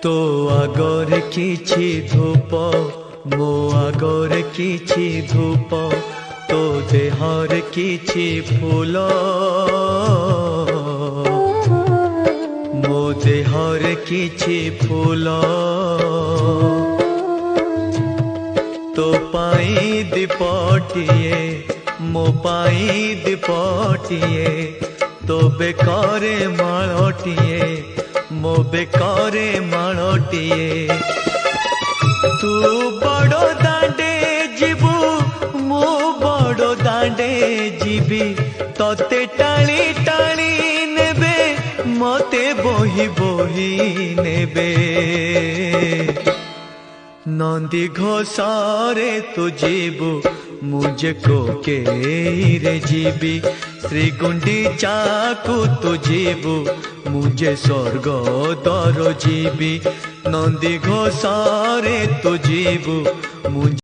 तो आगर किछि धूप मो आगर किछि धूप तो देहर किछि फूल मो देहर किछि फूल तो पाई दीपटिए मो पाई दीपटिए तो बेकारे माळटिए मो बेकारे माळटिए तू बड़ दांडे जीवु मु बड़ दांडे जीवी तोते टाणी टाणी नेबे मते बोही बोही नेबे नंदी घोषारे तू जीवु मुझे को के रे जीवी श्री गुंडीचा को तू जीवु मुझे स्वर्ग दर जीवी नंदी घोषारे तू जीवु मुझे